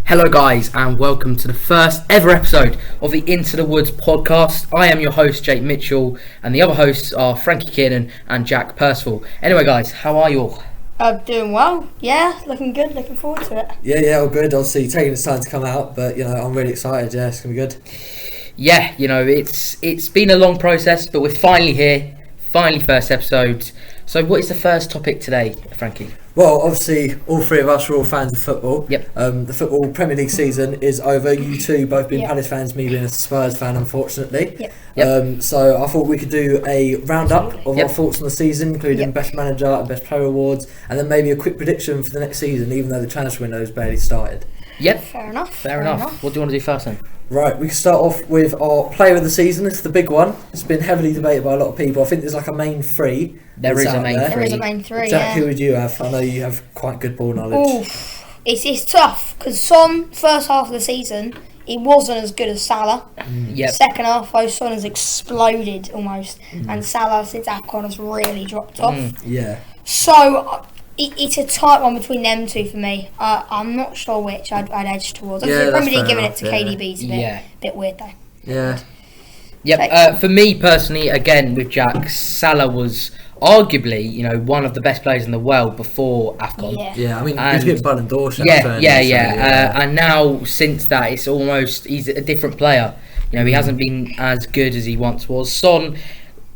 Hello guys and welcome to the first ever episode of the Into the Woods podcast. I am your host Jake Mitchell and the other hosts are Frankie Kiernan and Jack Percival. Anyway guys, how are you all? I'm doing well, yeah, looking good, looking forward to it. Yeah, all good. Obviously taking its time to come out, but I'm really excited, it's going to be good. Yeah, it's been a long process, but we're finally here, first episode. So what is the first topic today, Frankie? Well, obviously, all three of us are all fans of football. Yep. The football Premier League season is over. You two both being Yep. Palace fans, me being a Spurs fan, unfortunately. Yep. So I thought we could do a roundup of Yep. our thoughts on the season, including Yep. best manager and best player awards, and then maybe a quick prediction for the next season, even though the transfer window has barely started. Yep. Fair enough. Fair enough. What do you want to do first then? Right, we can start off with our player of the season. It's the big one. It's been heavily debated by a lot of people. I think there's like a main three. There is that's a out main there. There is a main three, Jack, yeah. who would you have? I know you have quite good ball knowledge. Oof. It's tough, because Son, first half of the season, he wasn't as good as Salah. Yep. Second half, though, Son has exploded almost, and Salah, since AFCON, has really dropped off. Yeah. So, it's a tight one between them two for me. I'm not sure which I'd edge towards. Yeah, Obviously, that's Premier League fair giving enough, it to KDB is a Yeah. bit weird, though. Yeah. Yep. For me personally, again with Jack, Salah was arguably, one of the best players in the world before AFCON. Yeah. Yeah, I mean, And- he's getting Ballon d'Or shots. Yeah. And now since that, it's almost he's a different player. He hasn't been as good as he once was. Son,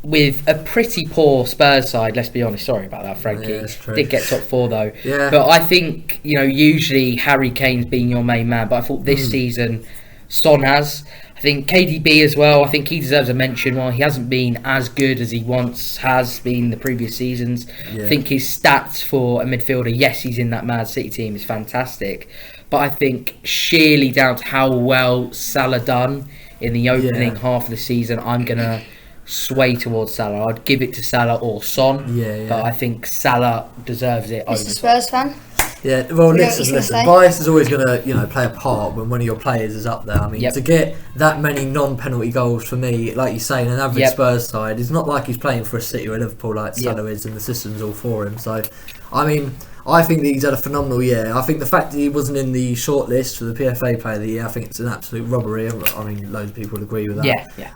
with a pretty poor Spurs side, let's be honest. Sorry about that, Frankie. Yeah, that's true. Did get top four though. Yeah. But I think usually Harry Kane's been your main man, but I thought this season Son has. I think KDB as well. I think he deserves a mention. While he hasn't been as good as he once has been the previous seasons, Yeah. I think his stats for a midfielder, yes, he's in that Man City team, is fantastic. But I think sheerly down to how well Salah done in the opening half of the season, I'm gonna sway towards Salah. I'd give it to Salah or Son. Yeah. But I think Salah deserves it over Mr. Spurs fan? Yeah, well, You know what he's gonna listen. say? Bias is always going to, play a part when one of your players is up there. I mean, Yep. to get that many non-penalty goals for me, like you say, in an average Yep. Spurs side, it's not like he's playing for a City or a Liverpool like Yep. Salah is, and the system's all for him. So, I mean, I think that he's had a phenomenal year. I think the fact that he wasn't in the shortlist for the PFA Player of the Year, I think it's an absolute robbery. I mean, loads of people would agree with that. Yeah.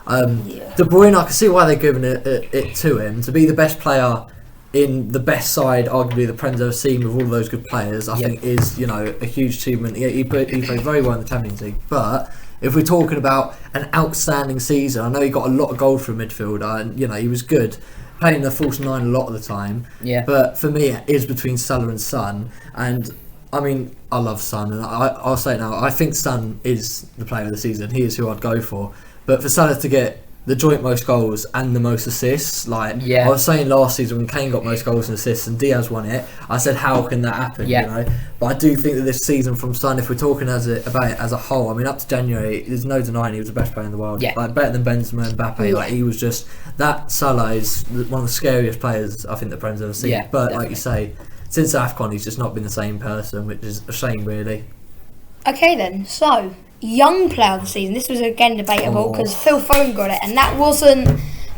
De Bruyne, I can see why they're giving it to him. To be the best player in the best side, arguably the Prem's ever seen with all those good players, I think is, a huge achievement. He played very well in the Champions League. But if we're talking about an outstanding season, I know he got a lot of goals for a midfielder, and he was good, playing the false nine a lot of the time. Yeah. But for me, it is between Salah and Son, and I mean, I love Son, and I'll say it now, I think Son is the player of the season. He is who I'd go for. But for Salah to get the joint most goals and the most assists, I was saying last season when Kane got most goals and assists and Diaz won it, I said, how can that happen? But I do think that this season from Son, if we're talking about it as a whole, I mean, up to January, there's no denying he was the best player in the world. Better than Benzema and Mbappe. He was just, that Salah is one of the scariest players I think the Prem's ever seen. But definitely. like you say, since AFCON he's just not been the same person, which is a shame really. Okay then, so young player of the season. This was again debatable because Phil Foden got it, and that wasn't.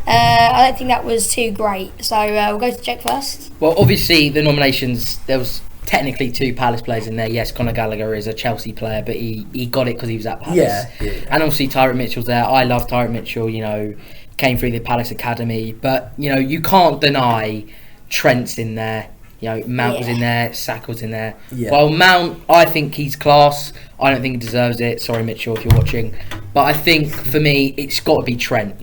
I don't think that was too great. So we'll go to Jack first. Well, obviously the nominations, there was technically two Palace players in there. Yes, Conor Gallagher is a Chelsea player, but he got it because he was at Palace. Yeah. And obviously Tyrant Mitchell's there. I love Tyrant Mitchell. Came through the Palace Academy, but you can't deny Trent's in there. Mount was in there, Saka was in there. Yeah. While Mount, I think he's class. I don't think he deserves it. Sorry, Mitchell, if you're watching. But I think, for me, it's got to be Trent.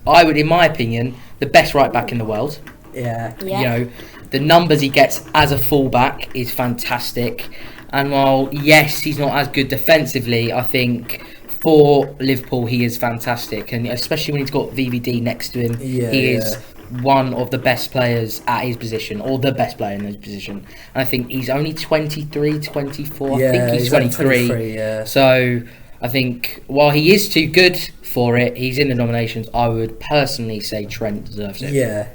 I would, in my opinion, the best right back in the world. Yeah. The numbers he gets as a fullback is fantastic. And while, yes, he's not as good defensively, I think for Liverpool, he is fantastic. And especially when he's got VVD next to him, he is one of the best players at his position, or the best player in his position. And I think he's only 23, 24. I think he's 23. So I think while he is too good for it, he's in the nominations. I would personally say Trent deserves it. Yeah.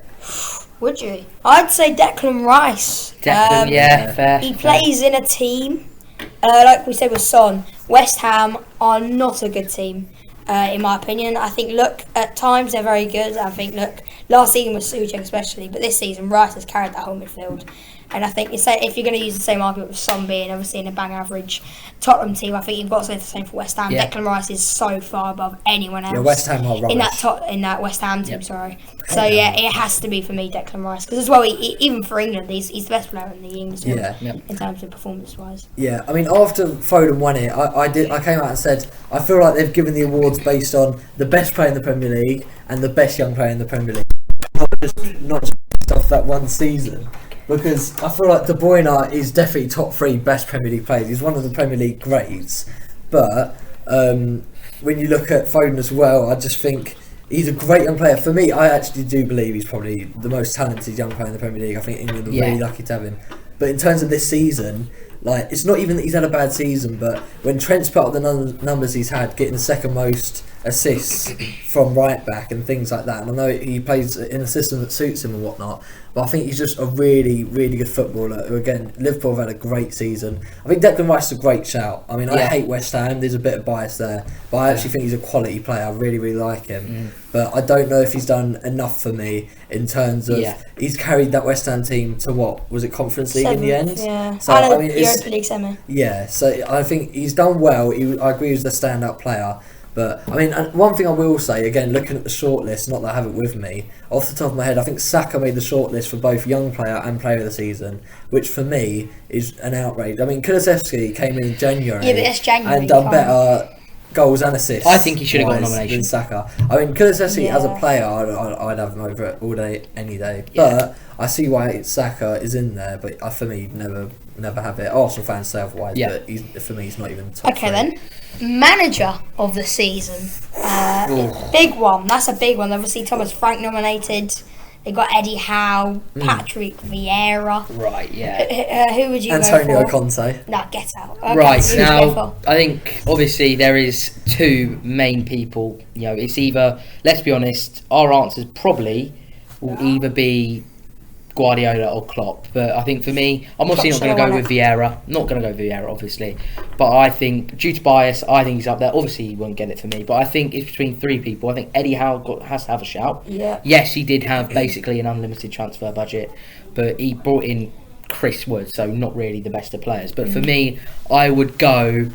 Would you? I'd say Declan Rice. Declan, fair. He plays in a team, like we said with Son. West Ham are not a good team. In my opinion, I think at times they're very good. I think last season was Suchek especially, but this season Rice has carried that whole midfield. And I think if you're going to use the same argument with Son being obviously in a bang average Tottenham team, I think you've got to say the same for West Ham. Yeah. Declan Rice is so far above anyone else. Yeah, West Ham are rubbish. In that West Ham team. Yep. Sorry. So yeah, it has to be for me Declan Rice, because as well, even for England, he's the best player in the English team in terms of performance wise. Yeah, I mean, after Foden won it, I came out and said I feel like they've given the awards based on the best player in the Premier League and the best young player in the Premier League, not just based off that one season. Because I feel like De Bruyne is definitely top 3 best Premier League players. He's one of the Premier League greats. But when you look at Foden as well, I just think he's a great young player. For me, I actually do believe he's probably the most talented young player in the Premier League. I think England are really lucky to have him. But in terms of this season, like, it's not even that he's had a bad season, but when Trent's put up the numbers he's had, getting the second most assists from right back and things like that, and I know he plays in a system that suits him and whatnot, but I think he's just a really, really good footballer who, again, Liverpool have had a great season. I think Declan Rice is a great shout. I mean, I hate West Ham, there's a bit of bias there, but I actually think he's a quality player. I really, really like him. But I don't know if he's done enough for me in terms of he's carried that West Ham team to what was it, Conference League in the end? Yeah. So I mean, Europa League semi. Yeah, so I think he's done well. I agree he's a standout player. But I mean, and one thing I will say, again, looking at the shortlist, not that I have it with me, off the top of my head, I think Saka made the shortlist for both young player and player of the season, which for me is an outrage. I mean, Kulusevski came in January, but that's January, and done better goals and assists. I think he should have got a nomination than Saka. I mean, Kulusevski as a player, I'd have him over it all day, any day. But I see why Saka is in there, but for me, never have it. Arsenal fans say otherwise, but for me, he's not even top 3. Then. Manager of the season. Big one. That's a big one. Obviously, Thomas Frank nominated. They got Eddie Howe, Patrick Vieira. Right, yeah. Who would you Antonio go for? Conte. Nah, get out. Okay, Right, who would you go now, for? I think, obviously, there is 2 main people. You know, it's either, let's be honest, our answers probably will either be Guardiola or Klopp, but I think for me, I'm obviously not going to go with Vieira. Not going to go with Vieira, obviously, but I think due to bias, I think he's up there. Obviously, he won't get it for me, but I think it's between 3 people. I think Eddie Howe has to have a shout. Yeah. Yes, he did have basically an unlimited transfer budget, but he brought in Chris Wood, so not really the best of players. But for me, I would go.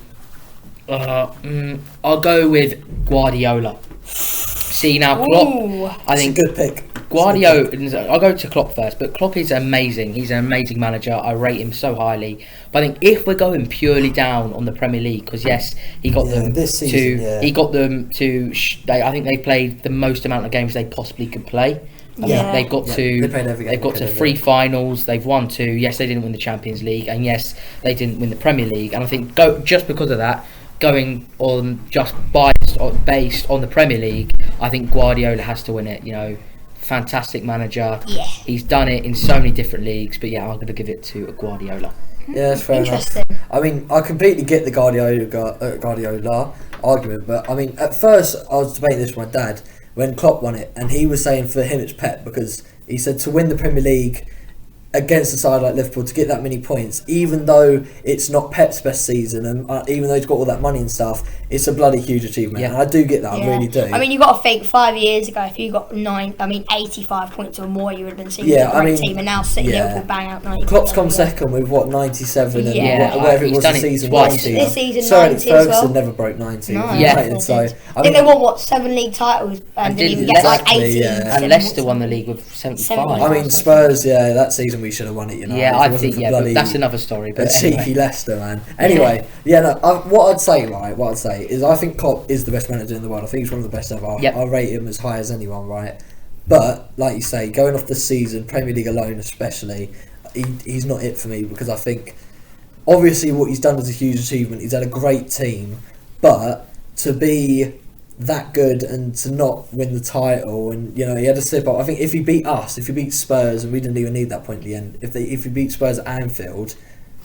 I'll go with Guardiola. See now, Klopp. I think it's a good pick. Guardiola. I'll go to Klopp first, but Klopp is amazing. He's an amazing manager. I rate him so highly. But I think if we're going purely down on the Premier League, because yes, he got them this season, he got them to. I think they played the most amount of games they possibly could play. They've got to. They've got to 3 finals. They've won 2. Yes, they didn't win the Champions League, and yes, they didn't win the Premier League. And I think just because of that, going on just based on the Premier League, I think Guardiola has to win it. You know, fantastic manager. Yeah. He's done it in so many different leagues, but yeah, I'm going to give it to Guardiola. Yeah, that's fair enough. I mean, I completely get the Guardiola argument, but I mean, at first I was debating this with my dad when Klopp won it, and he was saying for him it's Pep, because he said to win the Premier League against a side like Liverpool, to get that many points, even though it's not Pep's best season, and even though he's got all that money and stuff, it's a bloody huge achievement. And I do get that, I really do. I mean, you got to think 5 years ago, if you got 85 points or more, you would have been seen as a great team, and now City Liverpool bang out 90. Klopp's come second with 97 and whatever it was the season. This season, Sir 90 Ferguson as well. never broke 90. No, So I think they won 7 league titles and didn't even get like 18. And Leicester won the league with 75. I mean, Spurs, that season we should have won it, you know. Yeah, I think, but that's another story. But cheeky Leicester, man. Anyway, what I'd say is I think Klopp is the best manager in the world. I think he's one of the best ever. I rate him as high as anyone, right? But, like you say, going off the season, Premier League alone especially, he's not it for me, because I think, obviously what he's done is a huge achievement. He's had a great team, but to be that good and to not win the title, and he had to slip up. I think if he beat Spurs, and we didn't even need that point at the end, if he beat Spurs at Anfield,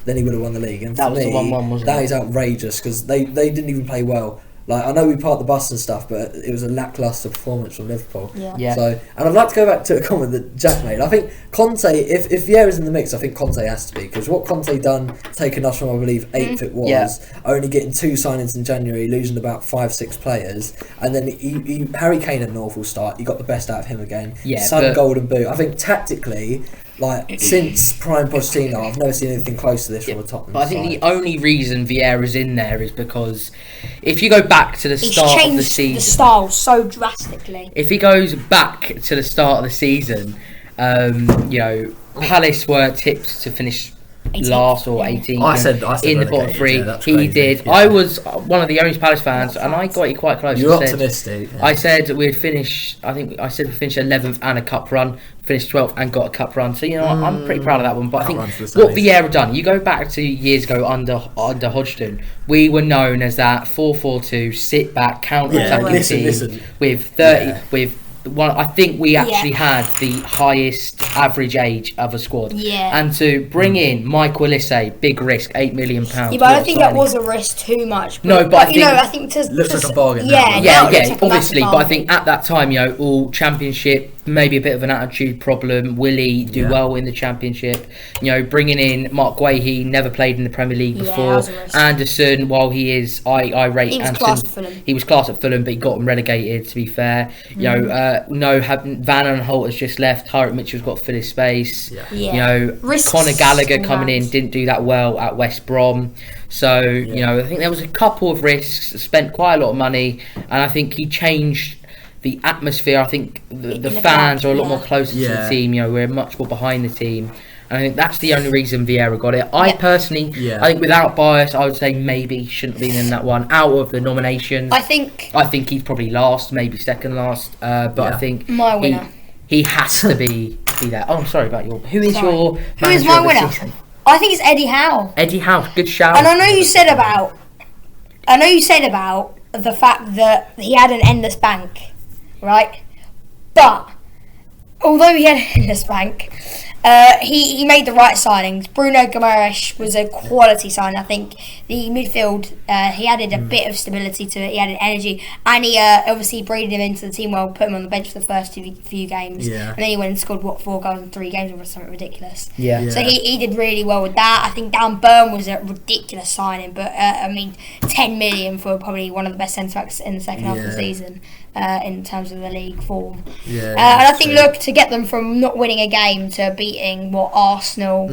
then he would have won the league. And that was the 1-1, wasn't it? That is outrageous, because they didn't even play well. Like, I know we parked the bus and stuff, but it was a lacklustre performance from Liverpool. Yeah. So, and I'd like to go back to a comment that Jack made. I think Conte, if Vieira's in the mix, I think Conte has to be, because what Conte done, taking us from, I believe, 8th it was, only getting 2 signings in January, losing about 5-6 players, and then Harry Kane had an awful start. He got the best out of him again. Son Golden Boot. I think tactically, Like, since Prime Pochettino, I've never seen anything close to this from a Tottenham But I think side. the only reason Vieira's in there is because if you go back to the He's start of the changed season, the style so drastically. if he goes back to the start of the season, Palace were tipped to finish 18th, last or yeah. 18th I said in the bottom relegated, three. yeah, that's He crazy. did. Yeah. I was one of the only Palace fans, and I got it quite close. You're I said- optimistic. Yeah. I said we'd finish. I think I said we'd finish 11th and a cup run. Finished 12th and got a cup run. So I'm pretty proud of that one. But I Cup run think for the what semis. Vieira done. You go back to years ago under Hodgson. We were known as that 4-4-2 sit back counter attacking team with 30 with. One, I think we actually had the highest average age of a squad. Yeah. And to bring in Mike Willisse, big risk, £8 million. Yeah, but I don't think that was a risk too much. No, but I think to looks like a bargain. Yeah, now. now it looks like a obviously. massive But I bargain. think at that time, all championship, maybe a bit of an attitude problem. Willie do well in the championship. Bringing in Mark Guehi, never played in the Premier League Yeah, before. that was a risk. Anderson, while I rate He was Anderson, class at Fulham. he was class at Fulham, but he got him relegated. To be fair, Van Aanholt has just left. Tyrick Mitchell's got to fill his space. Yeah. Risks Conor Gallagher all coming in round. didn't do that well at West Brom. So, I think there was a couple of risks, spent quite a lot of money, and I think he changed the atmosphere. I think the fans club, are a lot more closer to the team. We're much more behind the team. And I think that's the only reason Vieira got it. I personally, I think without bias, I would say maybe he shouldn't have been in that one. Out of the nominations, I think he's probably last, maybe second last. But I think my winner. he has to be there. Oh, I'm sorry about your. Who is your? Who is manager my of the winner? season? I think it's Eddie Howe. Eddie Howe, good shout. And I know you said about the fact that he had an endless bank, right? But although he had an endless bank, he made the right signings. Bruno Guimaraes was a quality sign. I think the midfield, he added a bit of stability to it. He added energy, and he obviously breeded him into the team well, put him on the bench for the first few games, and then he went and scored 4 goals in 3 games or something ridiculous. Yeah. So he did really well with that. I think Dan Burn was a ridiculous signing, but 10 million for probably one of the best centre backs in the second half of the season. In terms of the league form. And I think, look, to get them from not winning a game to beating Arsenal,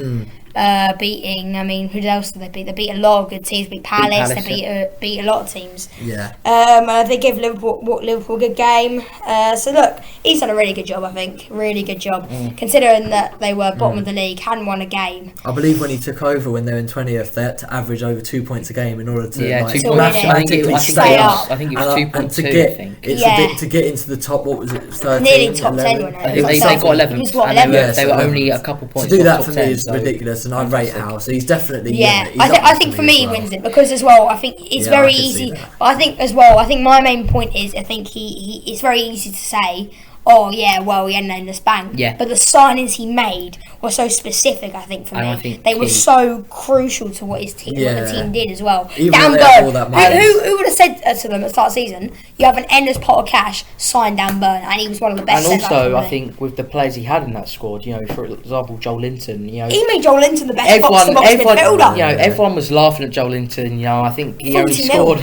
beating, who else did they beat? They beat a lot of good teams, beat Palace, they beat a lot of teams. And they gave Liverpool a good game. So look, he's done a really good job, I think. Really good job. Considering that they were bottom of the league, hadn't won a game. I believe when he took over, when they were in 20th, they had to average over 2 points a game in order to 2 to points. mathematically I stay up. think it was 2.2. get, I think. it's a bit to get into the top. What was it? 13, Nearly top 10, 11? weren't I think they got 11. He was what, And they 11? were, they were only a couple points. To do off that top for me 10, is so ridiculous, and I rate fantastic. Howe. So he's definitely Yeah, he's I up think for me as well. he wins it because as well I think it's Yeah, very I can see easy. that. I think as well I think my main point is I think he it's very easy to say, oh yeah, well he had an endless bank. Yeah. But the signings he made were so specific. I think for And me I think they were key. so crucial to what his team, what Yeah. the team did as well. Even Dan though they had Burn, all that money. who would have said to them at the start of the season, you have an endless pot of cash, sign Dan Burn, and he was one of the best. And centre-backs also, in the I league. think with the players he had in that squad, for example, Joel Linton, he made Joel Linton the best box-to-box everyone, midfielder. everyone was laughing at Joel Linton. I think he 40 only mil. scored.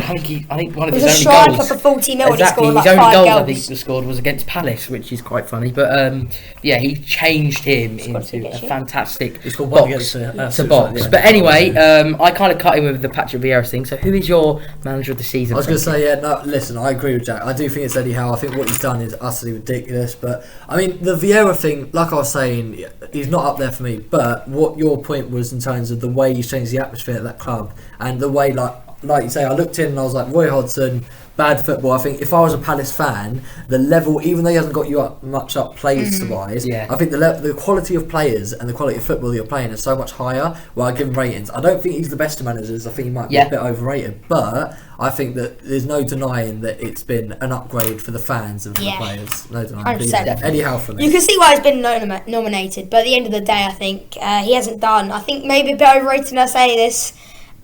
I think one of It his was a only striker goals. for 40 mil and he Exactly, scored like his only 5 goals goals. I think he scored was against Palace, which is quite funny. But he changed him into a fantastic He scored one box against, to box. yeah. But anyway, I kind of cut him with the Patrick Vieira thing. So who is your manager of the season? I was going to Frankie? say, listen, I agree with Jack. I do think it's Eddie Howe. I think what he's done is utterly ridiculous. But, the Vieira thing, like I was saying, he's not up there for me. But what your point was in terms of the way he's changed the atmosphere at that club and the way, like you say, I looked in and I was like, Roy Hodgson, bad football. I think if I was a Palace fan, the level, even though he hasn't got you up much up players-wise, I think the quality of players and the quality of football that you're playing is so much higher. Well, I give him ratings. I don't think he's the best of managers. I think he might be a bit overrated. But I think that there's no denying that it's been an upgrade for the fans and for the players. No denying. 100%. Eddie Howe for me. You can see why he's been nominated, but at the end of the day, I think he hasn't done. I think maybe a bit overrated when I say this.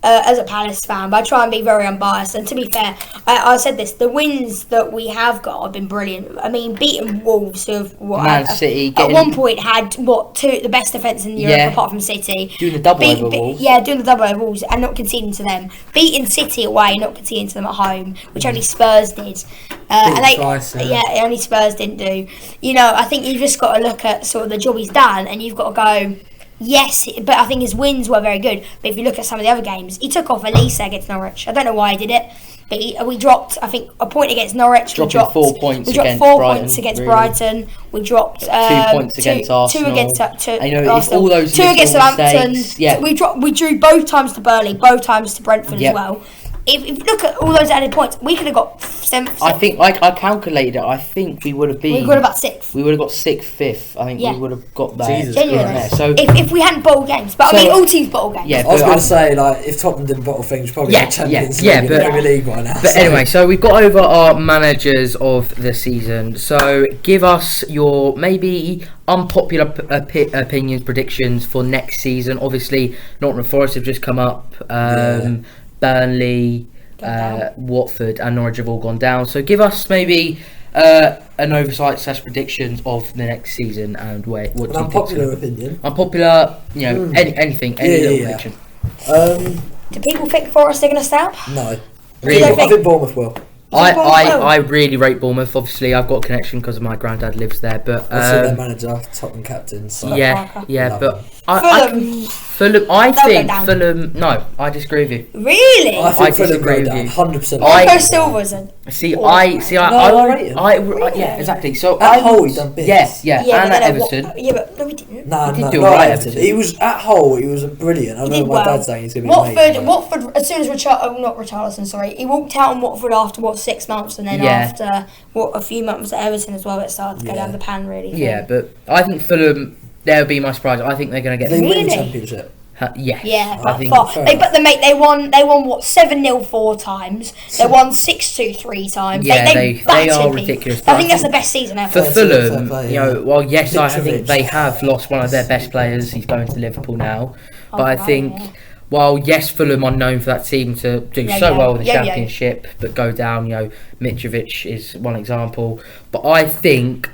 as a Palace fan, but I try and be very unbiased. And to be fair, I said this: the wins that we have got have been brilliant. I mean, beating Wolves, who have Man City at one point had the best defence in Europe apart from City. Doing the double over Wolves. Yeah, doing the double over Wolves and not conceding to them. Beating City away, not conceding to them at home, which only Spurs did. Only Spurs didn't do. I think you've just got to look at sort of the job he's done, and you've got to go. Yes, but I think his wins were very good. But if you look at some of the other games, he took off Elise against Norwich. I don't know why he did it, but we dropped, I think, a point against Norwich. We dropped 4 points. We dropped 4 points against Brighton. We dropped 2 points against Arsenal. 2 against Arsenal. All those 2 against Southampton. Yeah. We drew both times to Burnley, both times to Brentford as well. If you look at all those added points, we could have got 7th. I think I calculated it. I think we would have been. We would have got 6th. We would have got 6th, 5th. I think we would have got there. Genuinely. So if we hadn't bottled games, but I mean, all teams bottle games. Yeah, I was going to say, like, if Tottenham didn't bottle things, probably the Champions League and Premier League right now. But anyway, so we've got over our managers of the season. So give us your maybe unpopular opinions, predictions for next season. Obviously, Nottingham Forest have just come up. Burnley, Watford and Norwich have all gone down. So give us maybe an oversight / predictions of the next season and what do you think? Unpopular opinion. Unpopular, anything, any little prediction. Do people think Forest are going to stay up? No. Really? I think Bournemouth will. I really rate Bournemouth. Obviously, I've got a connection because my granddad lives there. But I see their manager, Tottenham captain. So. But Fulham. I think Fulham. No, I disagree with you. Really? I think Fulham go down. 100%. Marco Silva's in. Exactly. So at Hull, he done bits. And at Everton. But no, he didn't. No, he did do right at Everton. He was at Hull. He was brilliant. I remember my dad saying he's going to be amazing. Watford. As soon as Richarlison, sorry, he walked out on Watford after 6 months, and then after a few months at Everton as well, it started to go down the pan really. Yeah, but I think Fulham. That would be my surprise. I think they're going to get. They win the championship. Yes. Yeah, I think. They won 7-0 4 times. They won 6-2 3 times. Yeah, they are ridiculous. I think that's the best season ever. For Fulham, I think they have lost one of their best players. He's going to Liverpool now, but I think. Well, yes, Fulham are known for that team to do well in the Championship, but go down. Mitrovic is one example, but I think.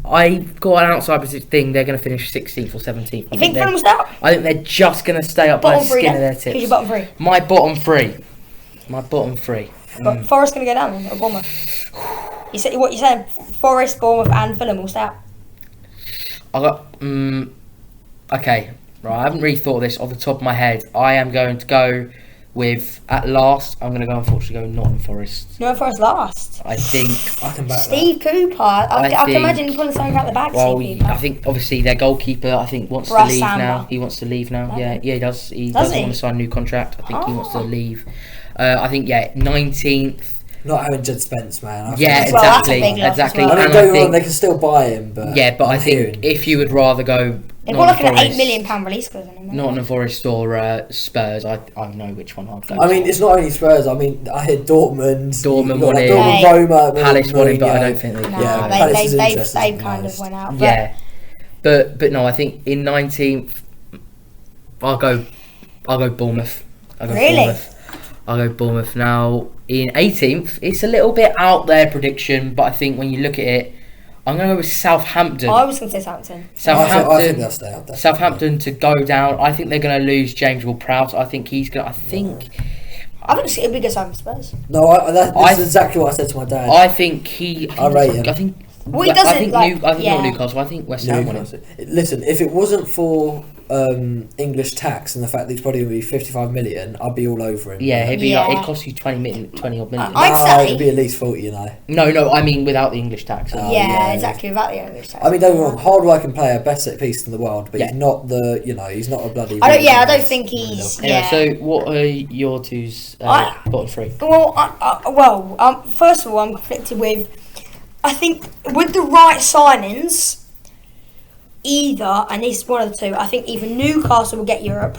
I've got an outside thing. They're going to finish 16th or 17th. You think Fulham will stay up? I think they're just going to stay up by the skin of their tips. Who's your bottom 3? My bottom 3. But Forest going to go down or Bournemouth? You said Forest, Bournemouth and Fulham will stay up. I got okay. Right, I haven't really thought of this off the top of my head. I am going to go with, at last, I'm going to unfortunately go Nottingham Forest. Nottingham Forest last? I think... I can back Steve Cooper. I can imagine him pulling something out the bag. Well, I think, obviously, their goalkeeper, wants to leave now. He wants to leave now. Yeah, he does. He doesn't want to sign a new contract. I think he wants to leave. I think, 19th. Not having Jed Spence, man. Exactly. I mean, don't get wrong, they can still buy him, but... Yeah, but I think if you would rather go... They've got like an £8 million release clause on him. Nottingham Forest or Spurs, I know which one I'd go. I mean, it's not only Spurs. I mean, I hear Dortmund want him. Roma, Palace want him, but I don't think they. They kind of went out. But no, I think in 19th, I'll go Bournemouth. I'll go Bournemouth now. In 18th, it's a little bit out there prediction, but I think when you look at it. I'm going to go with Southampton. I was going to say Southampton. I think they'll stay up there. Southampton to go down. I think they're going to lose James Ward-Prowse. I think he's going to... I think it'll be good sign for Spurs. No, that's exactly what I said to my dad. I think he... I rate him. I think... Well, he doesn't not Newcastle. I think West Ham won it. Listen, if it wasn't for English tax and the fact that he's probably going to be 55 million, I'd be all over him. Yeah, it costs you 20 odd million. It'd be at least 40, No, I mean without the English tax. Exactly, without the English tax. I mean, don't get me wrong, hard-working player, best at piece in the world, but he's not he's not a bloody... I don't think he's... Anyway, so what are your two's bottom 3? Well, first of all, I'm conflicted with... I think with the right signings, and this is one of the two, I think either Newcastle will get Europe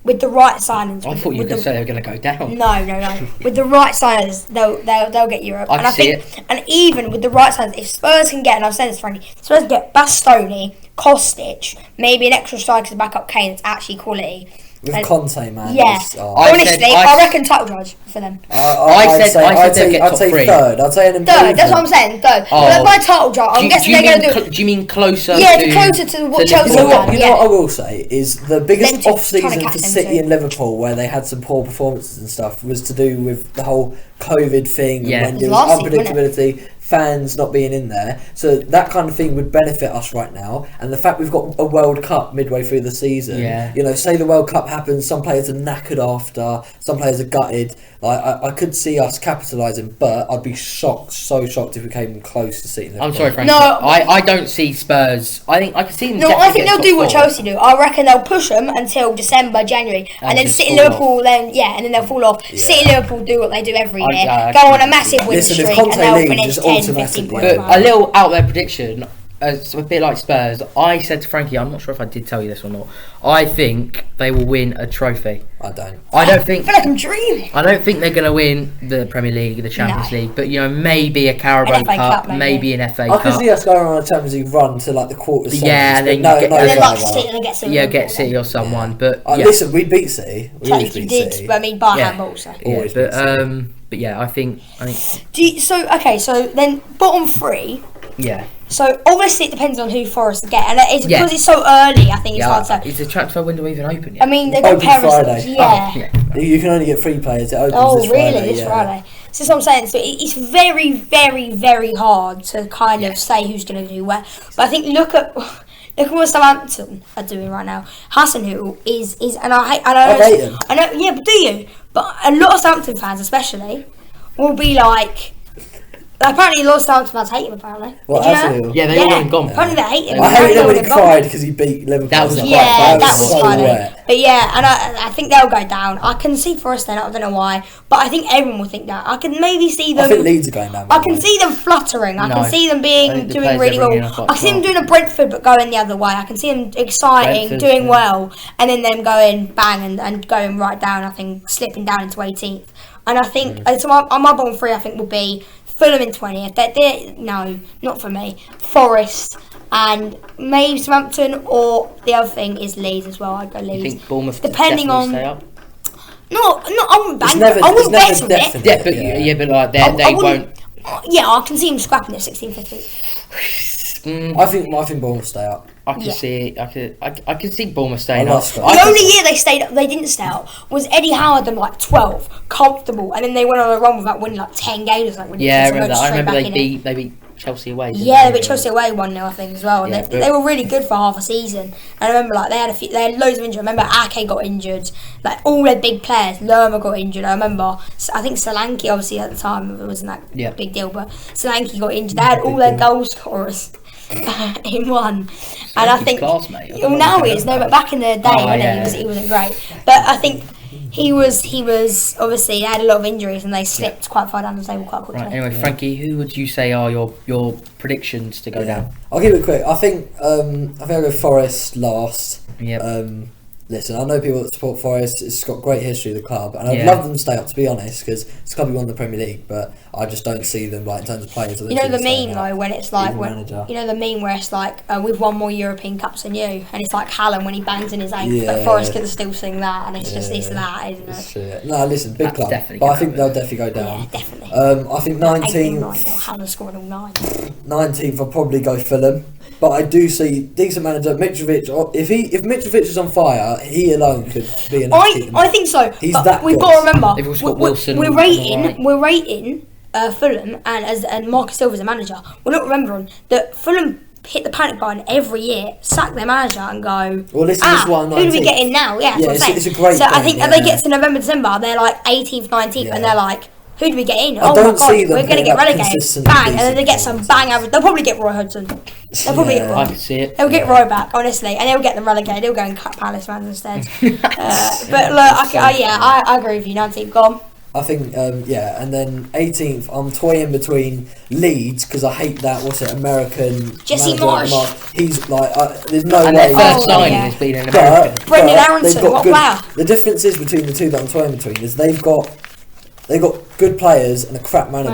with the right signings. I thought you were going to say they were going to go down. No. With the right signings, they'll get Europe. I see it. And even with the right signings, if Spurs can get, and I've said this frankly, Spurs can get Bastoni, Kostic, maybe an extra striker to back up Kane that's actually quality. With Conte, man. Yeah. Honestly, I reckon title drive for them. I said they'd get top 3. Third. I'd say an improvement. Third, that's what I'm saying. Third. But by title drive, I'm guessing they're going to do. Do you mean closer? Yeah, closer to what Chelsea You know have what? done. What I will say is the biggest off-season for City too. and Liverpool, where they had some poor performances and stuff, was to do with the whole COVID thing. Yeah. And there was unpredictability. Fans not being in there, so that kind of thing would benefit us right now. And the fact we've got a World Cup midway through the season, you know, say the World Cup happens, some players are knackered after, some players are gutted. Like I could see us capitalising, but I'd be so shocked if we came close to City. I'm sorry, Frank. No, I don't see Spurs. I think I can see them. No, I think they'll do what Chelsea do. I reckon they'll push them until December, January, and then City, Liverpool, and then they'll fall off. Yeah. City, Liverpool do what they do every year, go on a massive win streak, and they'll finish 10, 15 points. But a little out there prediction. It's a bit like Spurs. I said to Frankie, I'm not sure if I did tell you this or not. I think they will win a trophy. I don't I think. feel like I'm dreaming. I don't think they're going to win the Premier League, the Champions League, but you know, maybe a Carabao Cup, maybe an FA Cup. I can see us going on a Champions League run to like the quarters. Yeah, then get City or someone. But listen, we beat City. We always beat City. But I mean, by handball, so. But yeah, I think. So then bottom 3. Yeah. So obviously it depends on who Forest get, and it's because it's so early. I think it's hard to. Is the transfer window even open yet? I mean, they've got Friday. Yeah. You can only get 3 players. It opens this Friday. This Friday. So that's what I'm saying. So it's very, very, very hard to kind of say who's going to do well. But I think look at what Southampton are doing right now. Hasenhüttl is, and I hate him. I know, yeah, but do you? But a lot of Southampton fans, especially, will be like. Apparently, a lot of Southampton fans hate him. Apparently, yeah, they all went gone. Apparently, they hate him. I hated him when he cried because he beat Liverpool. That was so funny. But yeah, and I think they'll go down. I can see Forest then. I don't know why, but I think everyone will think that. I can maybe see them. I think Leeds are going down. I can see them fluttering. I can see them doing really well. I can see them doing a Brentford, but going the other way. I can see them exciting, doing well, and then them going bang and going right down. I think slipping down into 18th. And I think so. My bottom 3, I think, will be Fulham in 20th. No, not for me. Forest and maybe Southampton, or the other thing is Leeds as well. I'd go Leeds. You think Bournemouth depending on stay up? No, I wouldn't bank. I wouldn't bet on it. Yeah, but like they won't. Yeah, I can see them scrapping it 16-15. I think Bournemouth stay up. I can see. I can see Bournemouth staying up. The only year they stayed up, they didn't stay up, was Eddie Howe had them like 12, comfortable, and then they went on a run without winning like 10 games. Like, yeah, I remember that. I remember they beat Chelsea away. Yeah, they beat Chelsea away 1-0, I think, as well. And they were really good for half a season. And I remember like they had loads of injuries. I remember Ake got injured. Like all their big players, Lerma got injured. I remember. I think Solanke, obviously at the time, it wasn't that big deal, but Solanke got injured. They had all their goal scorers in one, and I think now he is. No, but back in the day, he wasn't great. But I think he was obviously they had a lot of injuries and they slipped quite far down the table quite quickly. Right, anyway, Frankie, who would you say are your predictions to go down? I'll keep it quick. I think I'll go Forest last. Yep. Listen, I know people that support Forest. It's got great history of the club, and I'd love them to stay up, to be honest, because it's a club who won the Premier League. But I just don't see them like in terms of players. You know the meme though, when it's like you know the meme where it's like we've won more European Cups than you, and it's like Hallam when he bangs in his 8th, but Forest could still sing that, and it's just this and that, isn't it? True. No, listen, big club, but I think they'll definitely go down. Yeah, definitely. I think 19th. Hallam scored all 9. 19th, I'll probably go Fulham. But I do see decent manager Mitrovic. If Mitrovic is on fire, he alone could be enough. I think so. He's but that we've good. got to remember we're rating Fulham and Marcus Silva as a manager. We're not remembering that Fulham hit the panic button every year, sack their manager, and go. Well, listen, this one. Who do we get in now? Yeah, that's what I'm saying. It's a great. So I think they get to November, December, they're like 18th, 19th, and they're like. Who do we get in? Oh my God, we're going to get relegated. Bang, and then they get some bang average. They'll probably get Roy Hodgson. They'll probably get Roy. I can see it. They'll get Roy back, honestly, and they'll get them relegated. They'll go and cut Palace fans instead. But look, I agree with you. 19th, go on. I think, and then 18th, I'm toying between Leeds, because I hate that, American Jesse Marsh. He's like, there's no way. And their first signing has been an American. Brendan Aronson, what player? The difference is between the two that I'm toying between is they've got good players and a crap manager,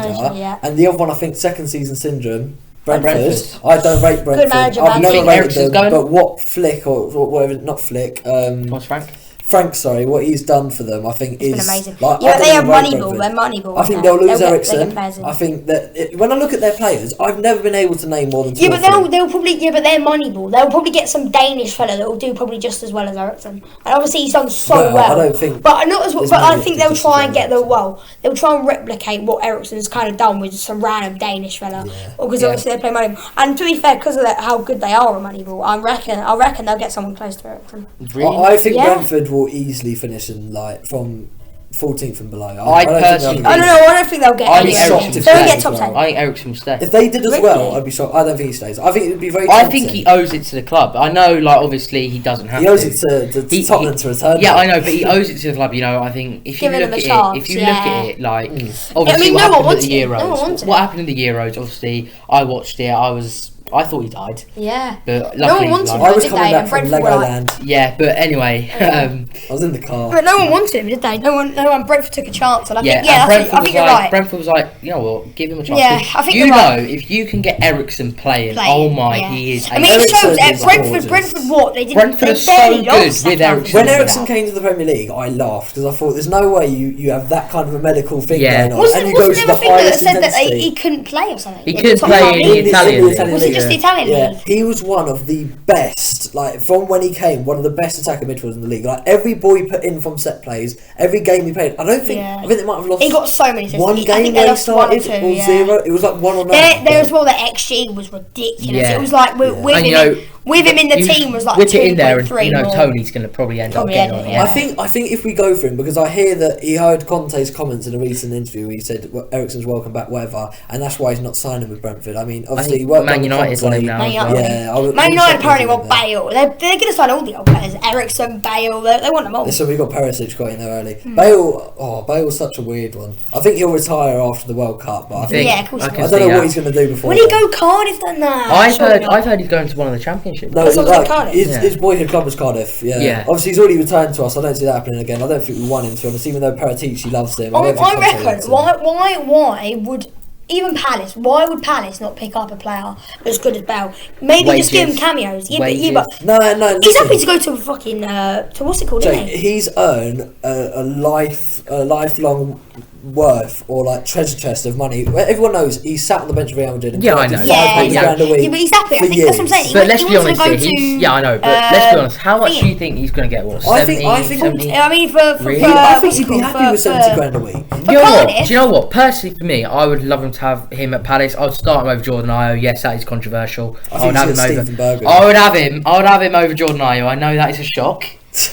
and the other one, I think, second season syndrome. Brentford. I don't rate Brentford. Good manager, I've never rated them, but what Flick or whatever, not Flick. What's Frank? Frank, sorry, what he's done for them, I think It's is been amazing. like, Yeah, they have Moneyball. They're Moneyball. I think they'll lose Ericsson. I I think that when I look at their players, I've never been able to name more than two. Yeah, but they'll probably but they're Moneyball. They'll probably get some Danish fella that will do probably just as well as Ericsson. And obviously he's done so well. I don't think, but not as well. But I think they'll try and get well. they'll try and replicate what Ericsson's kind of done with some random Danish fella. Because obviously they play Moneyball. And to be fair, because of how good they are at Moneyball, I reckon they'll get someone close to Ericsson. Really? I think Brentford will easily finish in from 14th and below. I personally, I don't think they'll get. I think Ericsson they'll get top 10. I think Ericsson will stay. If they did as well, I'd be shocked. I don't think he stays. I think it would be very. I think he owes it to the club. I know, like obviously he doesn't have. He owes it to Tottenham to return. Yeah, I know, but he owes it to the club. You know, I think if you look at it, like obviously what happened at the Euros. What happened in the Euros? Obviously, I watched it. I thought he died. Yeah. But no one wanted him, I was did coming they? back from Legoland. Yeah, but anyway. I was in the car. But no one wanted him, did they? No one. Brentford took a chance, and I think Brentford you're right. Brentford was like, you know what, give him a chance. Yeah, I think you you're know, right. if you can get Ericsson playing, oh my, he is. I mean, it shows Brentford what they did. Brentford are so good with Ericsson. When Ericsson came to the Premier League, I laughed because I thought, there's no way you have that kind of a medical thing going on, and you go to the highest intensity. That he couldn't play or something. He couldn't play in the Italian league. Was it just the Italian league? He was one of the best, like from when he came, one of the best attacking midfielders in the league. Like every ball he put in from set plays, every game he played. I think they might have lost. He got so many. One game where he started or 0. It was like 1 or 9. There as well. The XG was ridiculous. Yeah. It was like with him in the team was like 2.3. In there, and Tony's going to probably end up getting on. Yeah. I think if we go for him, because I hear that he heard Conte's comments in a recent interview where he said Ericsson's welcome back, whatever, and that's why he's not signing with Brentford. I mean, obviously he worked Man United on him now. Man United apparently want Bale. They're going to sign all the old players. Ericsson, Bale. They want them all. So we got Perisic got in there early. Bale's such a weird one. I think he'll retire after the World Cup, but of course. I don't know what he's going to do before. Will he go Cardiff then? I've heard he's going to one of the championships. No, his boyhood club was Cardiff. Yeah. Obviously, he's already returned to us. I don't see that happening again. I don't think we want him to honest, even though Paratici loves him. I reckon. Why would even Palace? Why would Palace not pick up a player as good as Bale? Maybe just give him cameos. No. He's happy to go to fucking to what's it called? Jake, he's earned a lifelong worth or like treasure chest of money. Everyone knows he's sat on the bench of Real Madrid. Yeah, I know. £5 a week. Yeah, but he's happy. I think that's what I'm saying. But let's be honest here. I know. But let's be honest. How much do you think he's going to get? What? 70, I think. 70? I mean, I think he'd be happy with £70 a week. Do you know what? Personally, for me, I would love him to have him at Palace. I'd start him over Jordan Ayew. Yes, that is controversial. I would have him over. I would have him over Jordan Ayew. I know that is a shock.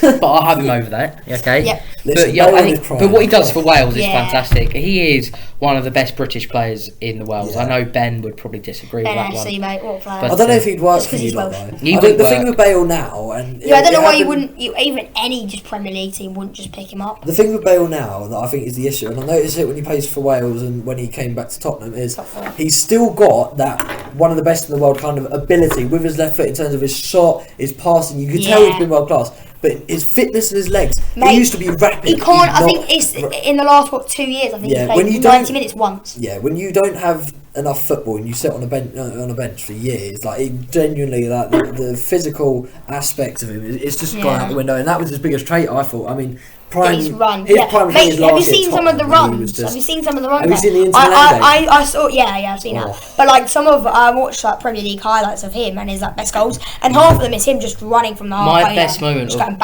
But I'll have him over that, okay? Yep. But what he does for Wales is fantastic. He is one of the best British players in the world. I know Ben would probably disagree with that one. Mate, what player? I don't know if he'd work for you lot, though. I think the thing with Bale now, and I don't know why even any just Premier League team wouldn't just pick him up. The thing with Bale now that I think is the issue, and I noticed it when he plays for Wales and when he came back to Tottenham, is he's still got that one of the best in the world kind of ability with his left foot in terms of his shot, his passing. You can tell he's been world class. But his fitness and his legs, he used to be rapid. He can't. I think it's in the last 2 years. I think he played 90 minutes once. Yeah, when you don't have enough football and you sit on a bench for years, like it genuinely, like the physical aspect of him, it's just gone out the window. And that was his biggest trait, I thought. I mean. His run. Mate, have you seen some of the runs? Have you seen some of the runs? Have you seen the Inter I saw. Yeah, I've seen that. But like I watched like Premier League highlights of him and his like best goals, and half of them is him just running from the halfway. My best moment of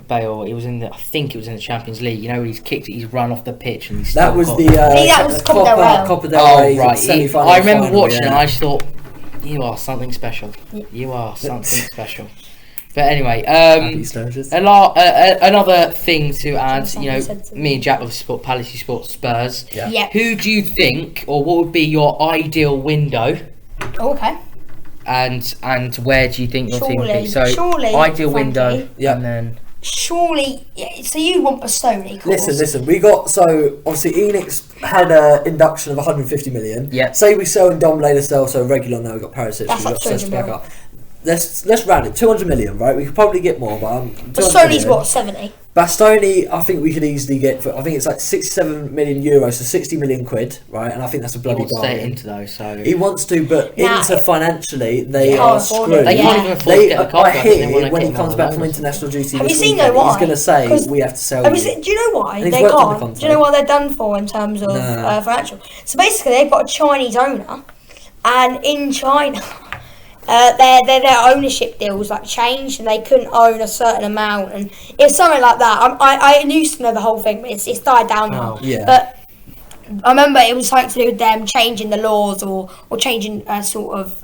Bale. It was in I think it was in the Champions League. You know, he's kicked it, he's run off the pitch, and he's. That was Copa del Rey. Right. I remember watching it, and I just thought, you are something special. You are something special. But anyway, another thing to add, me and Jack obviously support Palace, you support Spurs. Yeah. Who do you think, or what would be your ideal window? Okay. And where do you think your team would be? So, surely, ideal window, and then... Surely, so you want Bastoni, of course. Listen, we got, so obviously Enix had an induction of 150 million. Yeah. Say we sell and Dom later sell, so regular now, we've got Perisic, That's we've got like 200 back up. let's round it 200 million, right? We could probably get more, but Sony's what, 70? Bastoni, I think we could easily get for. I think it's like 67 million euros, so 60 million quid, right? And I think that's a He bloody wants to stay bargain. into those, so He wants to, but Nah, Inter financially they can't are afford screwed. it. they can't even afford to get the I card. I think they hear wanna when get he him comes on back loan from or international duty Have this you seen weekend, though why? he's going to say 'Cause we have to sell Do you. you know why And he's they worked under can't? Conte. Do you know what they're done for in terms of No. financial? So basically, they've got a Chinese owner, and in China, their ownership deals like changed, and they couldn't own a certain amount, and it's something like that. I used to know the whole thing, but it's died down now. Yeah. But I remember it was something to do with them changing the laws or changing sort of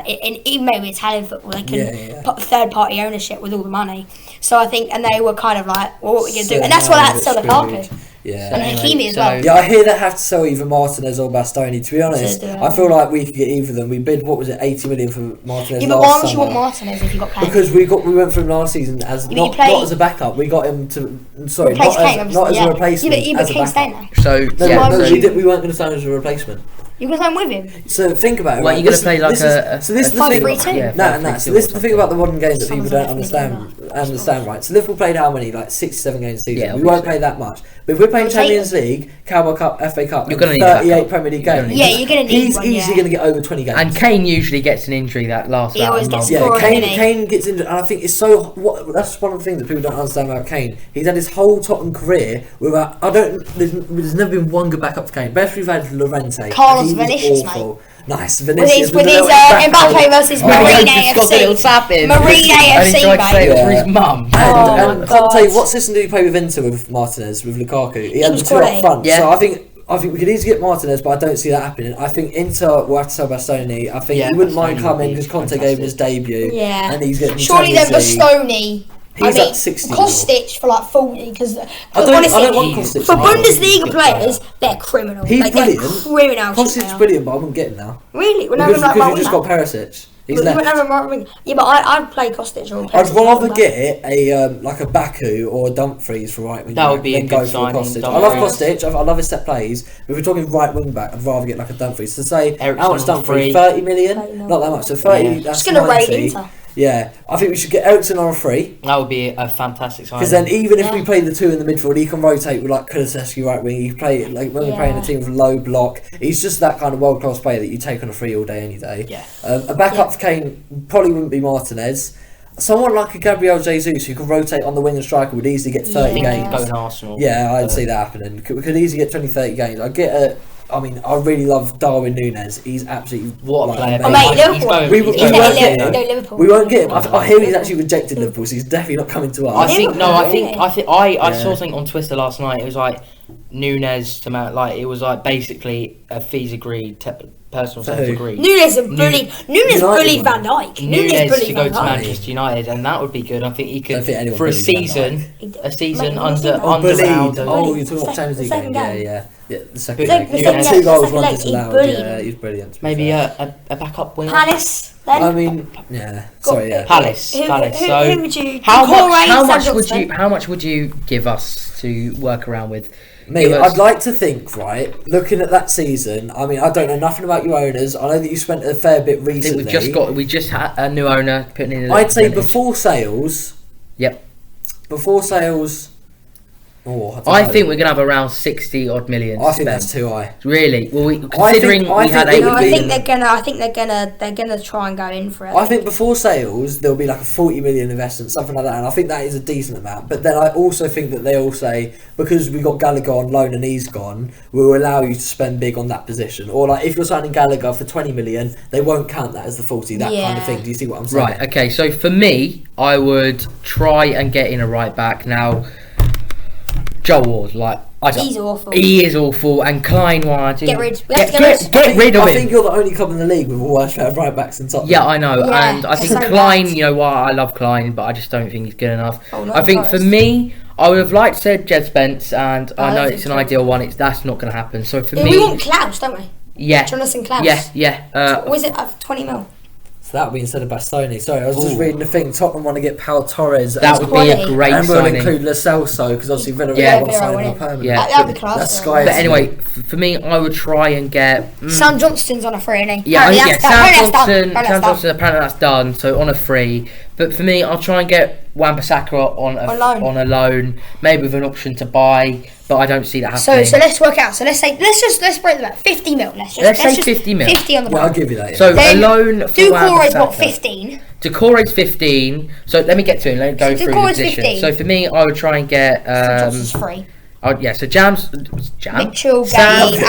in maybe Italian football they couldn't put third party ownership with all the money. So I think, and they were kind of like, well, what are we going to do? And that's why they had to sell the Lukaku. Yeah. And Hakimi as well. Yeah, I hear they have to sell either Martinez or Bastoni. To be honest, So do I feel like we could get either of them. We bid, what was it, 80 million for Martinez Yeah, but last why would you summer. want Martinez if you got Kane? Because we went from last season as Yeah, but not, you play- not as a backup. We got him to sorry, Replace not Kane, as, not as obviously, a replacement. Yeah, but as a Kane's backup. staying there. So No, yeah, why no, would so, you- we weren't going to sign him as a replacement. You can sign with him. So think about it. well, right? you're going to This- play like this a is, so this is the 5-3-2. thing. Yeah, No, 5-3-2 So this is the thing about the modern game that Someone's people don't gonna have to understand, right? So Liverpool played how many? Like 67 games a season. Yeah, we won't obviously. play that much. But if we're playing We'll take Champions League, Carabao Cup, FA Cup, You're and gonna need a 38 backup. Premier League You're gonna games, need Yeah, you're going to need he's one. easily going to get over 20 games. and Kane usually gets an injury that lasts He about always a gets month. Yeah, scored, doesn't he? Kane gets injured, and I think it's so. That's one of the things that people don't understand about Kane. He's had his whole Tottenham career without. There's never been one good backup for Kane. Best we've had is Llorente. Carlos He was Vinicius, awful. Nice, With Vinicius. his the little backup. Mbappe versus Oh, Marine he just got the little AFC. tap in. Marine And he AFC, tried to say it was for mate. his mum. Oh, And my Conte, God. what system did he play with Inter with Martinez, with Lukaku? He had was the two quality. up front. Yeah. So I think we could easily get Martinez, but I don't see that happening. I think Inter will have to sell Bastoni. I think Yeah, he wouldn't mind Bastoni coming would be because Conte gave him his debut. Yeah. And he's getting Surely then Champions League. Bastoni. He's at 60 Kostic for like 40 because I don't want Kostic. for to be Bundesliga good players, they're criminal. He's like, brilliant. They're criminal. Kostic's brilliant, but I wouldn't get him now. Really? We're Because not you've just got Perisic. He's Yeah, left. but I'd play Kostic or I'd rather get a like a Baku or a Dumfries for right wing That back would be a than good go for signing, Kostic. I love Dumfries. Kostic. I love his set plays. But if we're talking right wing back, I'd rather get like a Dumfries. To say Eriksen how much on Dumfries? free. 30 million? 30 mil. Not that much. So 30. Yeah. That's Just gonna rate 90. Inter. Yeah, I think we should get Eriksen on a free. That would be a fantastic sign. Because then, even if Yeah. we play the two in the midfield, he can rotate with like Kulusevski right wing. He can play like when we're playing a Yeah. team with low block. He's just that kind of world class player that you take on a free all day, any day. Yeah. A backup for Kane probably wouldn't be Martinez. Someone like a Gabriel Jesus who can rotate on the wing and striker would easily get 30 Yeah. games. Go in Arsenal. Yeah, I'd see that happening. We could easily get 20, 30 games. I really love Darwin Núñez. He's absolutely What a like, player. Oh, amazing. mate, Liverpool. He's going- We he's won't going- get No, him. Liverpool. We won't get him. I hear he's actually rejected Liverpool, so he's definitely not coming to us. I think no. I Yeah. saw something on Twitter last night. It was like Nunes to Mount. Like it was like basically a fees agreed, personal For terms who? agreed. Nunes bullied United bullied one. Van Dijk. Nunes to bullied go Van to Dijk. Manchester United, and that would be good. I think he Don't could think anyone for a bullies Van season. Dijk. A season Mate, under oh, under bullied. Ronaldo. Oh, you're talking about Champions League Second game. game. Yeah, the second The game. second He got game, two goals, second one leg, he disallowed. bullied Yeah, him. he's brilliant. to be Maybe fair. a backup winger. Palace. Then. I mean, yeah. Sorry, yeah. Palace. Who So would you? how Corey, much Sandro would Spence? you? How much would you give us to work around with? Me, Give us- I'd like to think, right, looking at that season, I mean, I don't know nothing about your owners. I know that you spent a fair bit I think recently. we just had a new owner putting in. I'd say percentage. before sales. Yep. Before sales. Oh, don't I know. think we're gonna have around 60 odd million. I think spent. that's too high. Really? Well, considering I we had think it No, would I be- think they're gonna try and go in for it. I think before sales there'll be like a 40 million investment, something like that, and I think that is a decent amount. But then I also think that they all say because we got Gallagher on loan and he's gone, we'll allow you to spend big on that position. Or like if you're signing Gallagher for 20 million, they won't count that as the 40. That kind of Yeah. thing. Do you see what I'm saying? Right. Okay. So for me, I would try and get in a right back now. Joel Ward, like He's awful. He is awful, and Klein, why? Get rid- we have to get Get rid of I him. think you're the only club in the league with a worse pair of right backs than Tottenham. Yeah, I know, Yeah, and I think so Klein. bad. You know what? I love Klein, but I just don't think he's good enough. Oh, not I think for Forest. me, I would have liked said Jed Spence, and I I know don't it's think an so. ideal one. That's not going to happen. So for Yeah, me, we want Klaus, don't we? yeah, Jonathan Klaus. yeah. Was it 20 mil? So that would be instead of Bastoni. Sorry, I was just reading the thing. Tottenham want to get Pau Torres. That would be a great and signing. And we'll include Lo Celso because obviously Villarreal want to sign him permanently. Yeah, that'd be class. That's Sky. But anyway, for me, I would try and get... Sam Johnston's on a free, isn't he? Sam Johnston, apparently that's done, so on a free. But for me, I'll try and get Wan-Bissaka on a loan, maybe with an option to buy, but I don't see that happening. So let's work out. So let's break them out. 50 mil. Let's say 50 mil. 50 on the I'll give you that. Yeah. So a loan for Doucouré's what, 15? Doucouré's 15. So let me get to him. Let me go through the position. 15. So for me, I would try and get... Johnson's free. So Jams, Mitchell, Gay,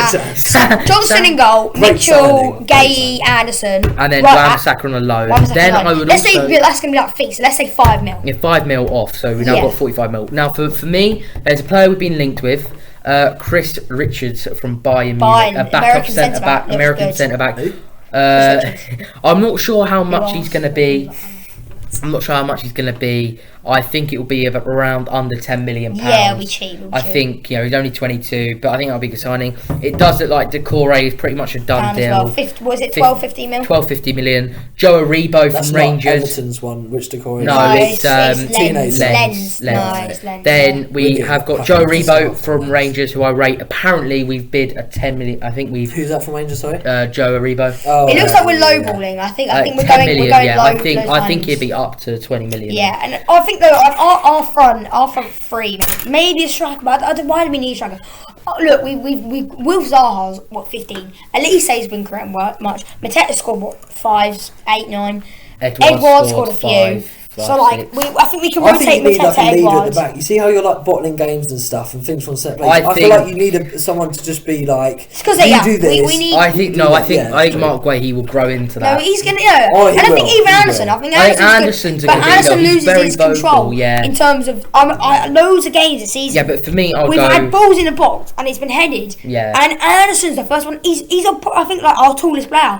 Johnson in goal, Mitchell, Gay, Anderson, and then Wan-Bissaka on a loan. Then I would let's say that's going to be like fee. So let's say 5 mil. Yeah, 5 mil off. So we've now got 45 mil. Now for me, there's a player we've been linked with, Chris Richards from Bayern Munich, a backup centre back, American centre back. I'm not sure how much he's going to be. I think it will be around under £10 million. Yeah, it'll be cheap. I think he's only 22, but I think that'll be a good signing. It does look like Doucouré is pretty much a done deal. Was it 12-15 mil? 12-15 million. Joe Aribo from Rangers. That's Everton's one, which Doucouré. No, it's Lens. Then we have got Joe Aribo from Rangers, who I rate. Apparently, we've bid a 10 million. I think we've. Who's that from Rangers? Sorry. Joe Aribo. Oh, it looks like we're lowballing. I think we're going low. I think it'd be up to 20 million. Yeah, and I think though our front three, maybe a striker, but why do we need a striker? Look, we Wilf Zaha's 15. Elise's been correct much. Mateta scored 5, 8, 9. Edouard scored a few. So I think we can rotate Mateta to Edouard. At the back. You see how you're like bottling games and stuff and things from set plays. I feel like you need someone to just be like, do this. I think Mark Guehi will grow into that. No, he's gonna. And I think even Anderson. I think Anderson loses his control. In terms of loads of games this season. Yeah, but for me, we've had balls in the box and it's been headed. Yeah. And Anderson's the first one. He's I think like our tallest player.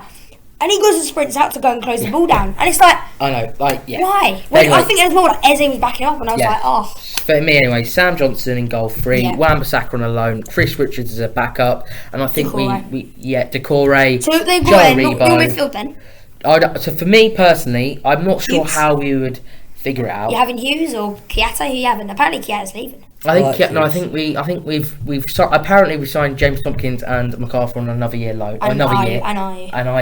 And he goes and sprints out to go and close the ball down. And it's like... I know, why? Anyway, I think there's more like Eze was backing up and I was like, oh. For me anyway, Sam Johnson in goal 3, Wan-Bissaka on a loan, Chris Richards as a backup, and I think Doucouré, so they've got your midfield then? So for me personally, I'm not sure how we would figure it out. You having Hughes or Kiata? Who you having? Apparently Kiata's leaving. I think we've apparently we signed James Tompkins and MacArthur on another year loan, and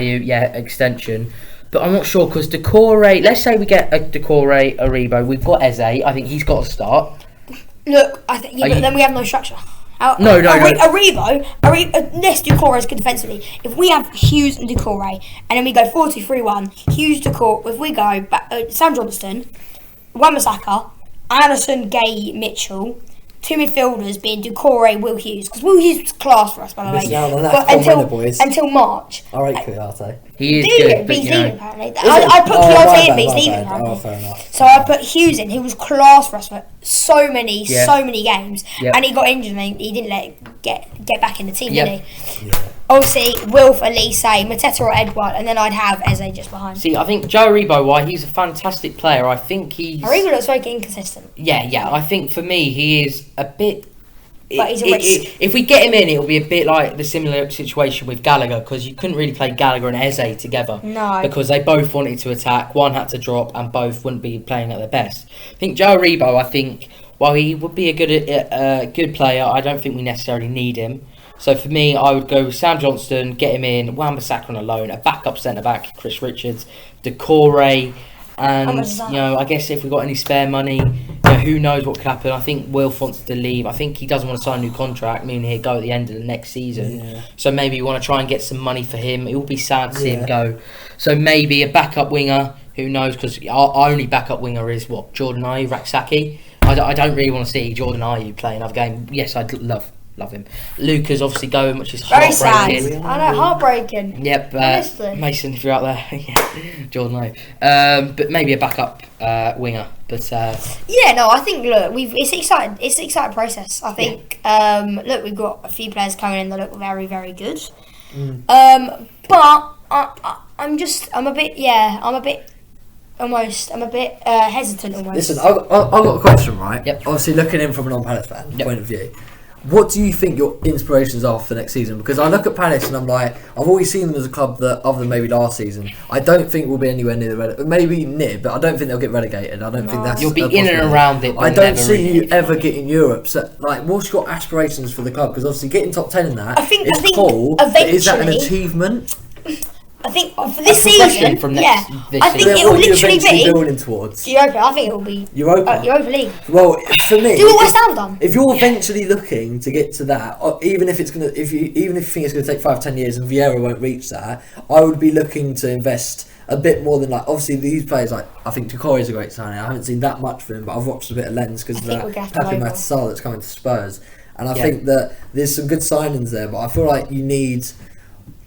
IU extension. But I'm not sure because Doucouré. Let's say we get a Doucouré, Aribo. We've got Eze. I think he's got to start. Look, I think, but then we have no structure. No. Aribo, let's Doucouré is good defensively. If we have Hughes and Doucouré, and then we go 4-2-3-1, Hughes, Doucouré. If we go Sam Johnston, Wan-Bissaka, Anderson, Gay, Mitchell. 2 midfielders being Doucouré, Will Hughes, because Will Hughes was class for us, by the way. Until March. I rate Kouyaté. He is good, but he's leaving apparently. I put Kouyaté in, but he's leaving apparently. Fair enough. So I put Hughes in. He was class for us for so many games, and he got injured and he didn't let it get back in the team, did he? Yeah. Obviously, Wilf, Elise, Mateta or Edouard, and then I'd have Eze just behind. See, I think Joe Aribo, while he's a fantastic player, I think he's... Aribo looks very inconsistent. Yeah, I think for me, he is a bit... But he's a risk. If we get him in, it'll be a bit like the similar situation with Gallagher, because you couldn't really play Gallagher and Eze together. No. Because they both wanted to attack, one had to drop, and both wouldn't be playing at their best. I think Joe Aribo, while he would be a good player, I don't think we necessarily need him. So for me, I would go with Sam Johnston, get him in, Wan-Bissaka on a loan, a backup centre-back, Chris Richards, Doucouré, and, I guess if we've got any spare money, who knows what could happen. I think Wilf wants to leave. I think he doesn't want to sign a new contract, meaning he'll go at the end of the next season. Yeah. So maybe you want to try and get some money for him. It will be sad to see him go. So maybe a backup winger, who knows, because our only backup winger is, Jordan Ayew, Raksaki. I don't really want to see Jordan Ayew play another game. Yes, I'd love him. Luca's obviously going, which is very heartbreaking. Sad. I know, heartbreaking. Yep, Mason, if you're out there, Jordan Ayew. But maybe a backup winger. But I think it's exciting. It's an exciting process. I think we've got a few players coming in that look very, very good. But I'm a bit hesitant almost. Listen, I've got a question, right? Yep. Obviously, looking in from a non-Palace fan point of view, what do you think your inspirations are for next season? Because I look at Palace and I'm like, I've always seen them as a club that, other than maybe last season, I don't think we'll be anywhere near the maybe near, but I don't think they'll get relegated. I don't think that's. You'll be in and around it. I don't see you ever getting Europe. So, like, what's your aspirations for the club? Because obviously getting top 10 in that is cool. But is that an achievement? I think for this season, from I think it will literally be building towards Europa. I think it will be Europa League. Well, for me, do what West Ham done. If you're eventually looking to get to that, or even if you think it's going to take 5-10 years and Vieira won't reach that, I would be looking to invest a bit more than, like, obviously these players, like, I think Toure is a great signing. I haven't seen that much for him, but I've watched a bit of Lens because of that Pape Salah that's coming to Spurs, and I think that there's some good signings there, but I feel like you need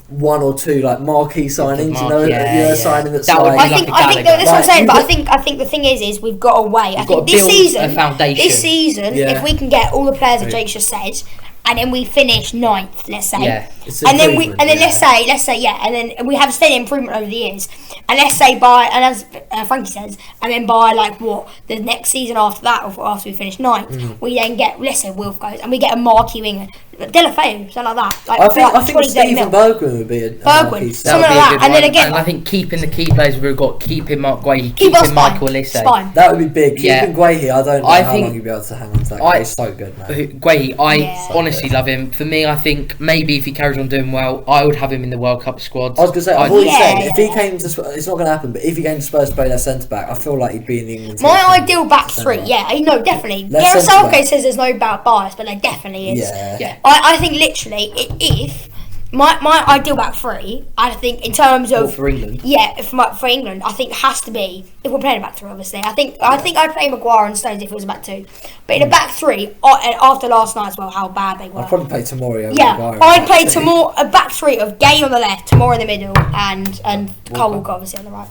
one or two, like, marquee signings, signing that's that like. I think that's what I'm saying. But I think the thing is we've got to wait. I think this season, if we can get all the players that Jake just said, and then we finish 9th, let's say, and then let's say, and then we have steady improvement over the years, and let's say as Frankie says, and then by like the next season after that, or after we finish 9th, we then get, let's say Wilf goes, and we get a marquee winger, Delafeu, something like that. Like, I think Stephen Bergwijn would be a marquee, something like that, and then again, and I think keeping the key players we've got, keeping Mark Guehi, keeping Michael Olise, that would be big. Keeping Guehi, I don't know how long you'd be able to hang on to that. He's so good, man. Guehi, I honestly love him. For me, I think maybe if he carries on doing well, I would have him in the World Cup squad. I was going to say, I've always said, if he came to Spurs, it's not going to happen, but if he came to Spurs to play their centre back, I feel like he'd be in the England team. My ideal back three, definitely. Gareth Southgate says there's no bias, but there definitely is. Yeah. I think literally, if my ideal back three, I think in terms of for England, for England, I think has to be, if we're playing a back three, obviously. I think I'd play Maguire and Stones if it was a back two, but in a back three, after last night as well, how bad they were. I'd probably play Tomori over Maguire. I'd play a back three of Gay on the left, Tomori in the middle, and Kyle Walker obviously on the right.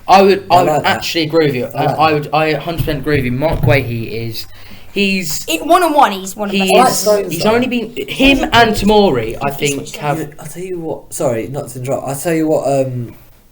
I would actually agree with you. I 100% agree with you. Mark Guehi he's 1-on-1. He's one of the best. He's only been him and Tomori. I think have. I'll tell you what. Sorry, not to interrupt. I'll tell you what.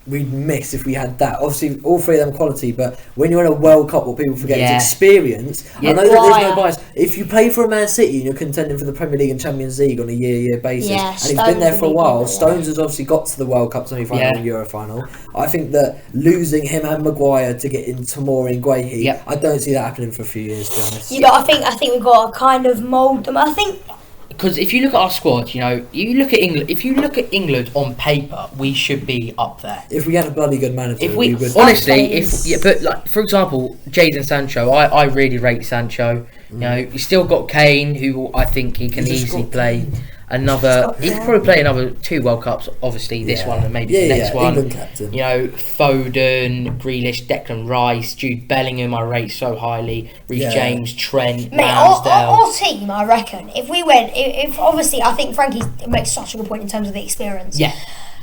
We'd miss if we had that. Obviously, all three of them quality, but when you're in a World Cup, what people forget is experience. I know that there's no bias. If you play for a Man City and you're contending for the Premier League and Champions League on a year basis, and he's been there for a while, Stones has obviously got to the World Cup semi-final and Euro final. I think that losing him and Maguire to get in Tomori and Guehi, I don't see that happening for a few years, to be honest. Yeah, but I think we've got to kind of mould them. I think. Because if you look at our squad, you look at England. If you look at England on paper, we should be up there. If we had a bloody good manager, if we would. Honestly, but like for example, Jadon Sancho, I really rate Sancho. You still got Kane, who I think he can easily play another. He can probably play another 2 World Cups. Obviously, this one and maybe the next one. England captain. Foden, Grealish, Declan Rice, Jude Bellingham, I rate so highly. Reece James, Trent, Mate, Ramsdale. Our team, I reckon, if we went, if obviously, I think Frankie makes such a good point in terms of the experience. Yeah.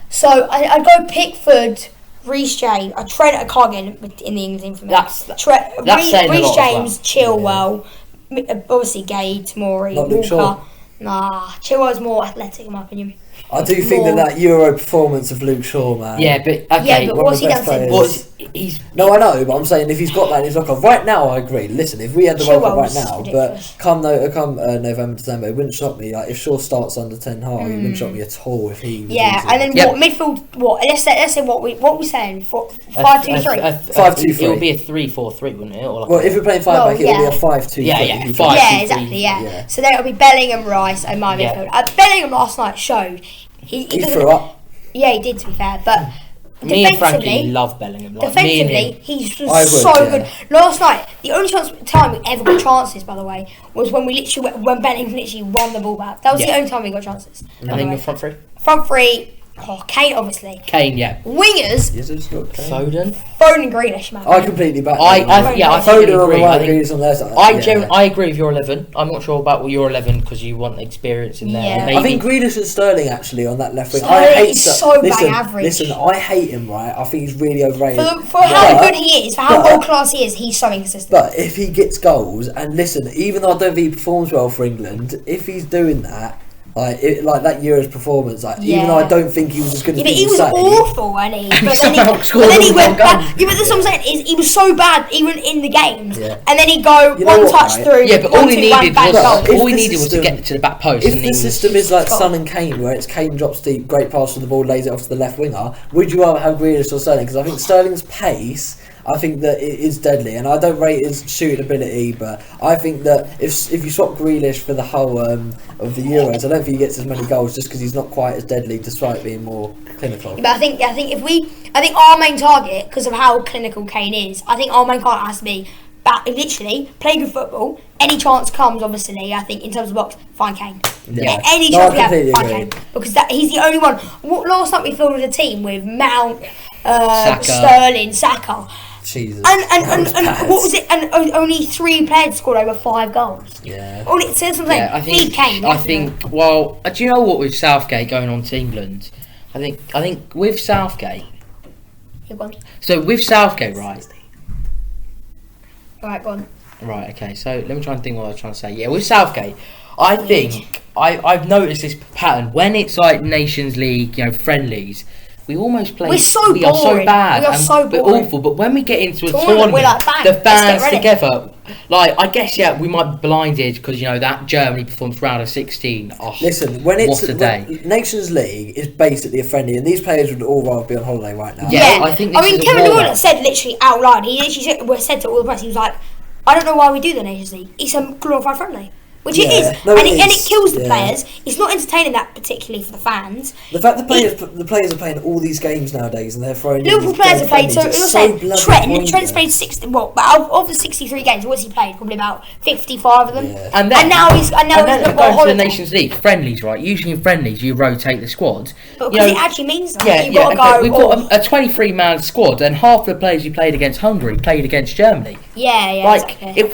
So I'd go Pickford, Reece James. Trent, I can't get in the England team for me. Reece James, Chilwell, obviously Gay, Tomori, Walker. Nah, Chilwell's more athletic in my opinion. I do think that Euro performance of Luke Shaw, man. Yeah, but okay. But what's he done since? No, I know, but I'm saying if he's got that in his locker, right now I agree. Listen, if we had the World Cup right now, ridiculous. But come November, December, it wouldn't shock me. Like if Shaw starts under Ten Hag, it wouldn't shock me at all if he. And then what midfield? What let's say what we saying? 5-2-3. 5-2-3. It would be a 3-4-3, wouldn't it? Well, if we're playing five back, it would be a 5-2-3. Yeah, exactly. Yeah. So then it'll be Bellingham, Rice, and my midfield. Bellingham last night showed. He threw up. Yeah, he did, to be fair. But me and Frankie love Bellingham. Defensively, he's just so good. Last night, the only time we ever got chances, by the way, was when Bellingham literally won the ball back. That was the only time we got chances. And then your front three? Front three. Kane, obviously. Kane, yeah. Wingers. Foden and Grealish, man. I completely back. Foden on the right, Grealish on their side. I agree with your 11. I'm not sure about your 11 because you want experience in there. Yeah. Maybe. I think Grealish and Sterling actually on that left wing. He's so bang average. Listen, I hate him. Right, I think he's really overrated. For how good he is, for how world class he is, he's so inconsistent. But if he gets goals, and listen, even though I don't think he performs well for England, if he's doing that. Like that Euros performance, even though I don't think he was as good as but he people was say. awful, wasn't he? But then he went back. Yeah, but that's what I'm saying. Is he was so bad even in the games, and then he'd go one touch through. Yeah, but all he needed was to get to the back post. If the system is like Son and Kane, where it's Kane drops deep, great pass for the ball, lays it off to the left winger, would you rather have Grealish or Sterling? Because I think Sterling's pace, I think that it is deadly, and I don't rate his shooting ability, but I think that if you swap Grealish for the whole of the Euros, I don't think he gets as many goals just because he's not quite as deadly, despite being more clinical. But I think our main target, because of how clinical Kane is, I think our main target has to be literally play good football. Any chance comes, obviously. I think in terms of box, find Kane. Yeah. Any chance we have, find Kane, because he's the only one. Last night we fielded a team with Mount, Sterling, Saka. Jesus. And what was it? And only 3 players scored over 5 goals. Yeah. Only something. Yeah, feed Kane. I think. Well, do you know what with Southgate going on to England? I think with Southgate. So with Southgate, right? Alright, go on. Right. Okay. So let me try and think what I was trying to say. Yeah, with Southgate, I think I've noticed this pattern when it's like Nations League, friendlies. We almost play. We are so bad. We are so boring. We're awful. But when we get into a tournament, we're like, bang, the fans together, I guess we might be blinded because that Germany performance round of 16. Oh, listen, when Nations League is basically a friendly, and these players would all rather be on holiday right now. Yeah, I think. Kevin De Bruyne said literally out loud. He literally said to all the press, he was like, "I don't know why we do the Nations League. It's a glorified friendly." Which it is, and it kills the players. It's not entertaining that particularly for the fans. The fact the players are playing all these games nowadays, and they're throwing. Liverpool players have played. So you're saying Trent's played 60. Well, of the 63 games, what's he played? Probably about 55 of them. Yeah. And now he's going to the Nations League friendlies, right? Usually in friendlies, you rotate the squad. Because it actually means that. We've got a 23-man squad, and half the players you played against Hungary played against Germany. Yeah. Exactly. If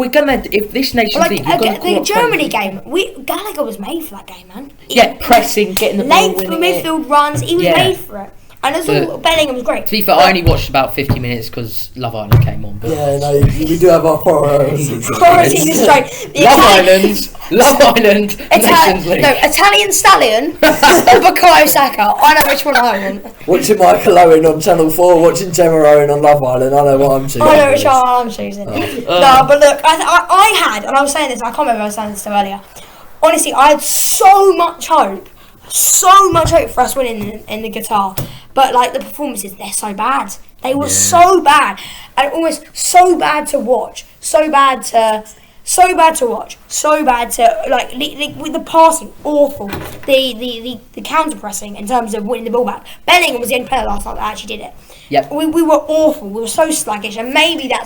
this Nations League, the Germany game, Gallagher was made for that game, man. Pressing, getting the ball, winning midfield runs. He was made for it. And as well, Bellingham was great. To be fair, I only watched about 50 minutes because Love Island came on. But we do have our priorities. Love Island, Nations League. No, Italian Stallion, Bukayo Saka. I know which one I want. Watching Michael Owen on Channel 4, watching Gemma Owen on Love Island, I know what I'm choosing. I know which one I'm choosing. No, but look, I had, and I was saying this, I can't remember if I was saying this earlier. Honestly, I had so much hope for us winning in the Qatar, but the performances, they're so bad. They were so bad, and almost so bad to watch, so bad to with the passing, awful. The counter pressing in terms of winning the ball back. Bellingham was the only player last night that actually did it. Yep. We were awful. We were so sluggish, and maybe that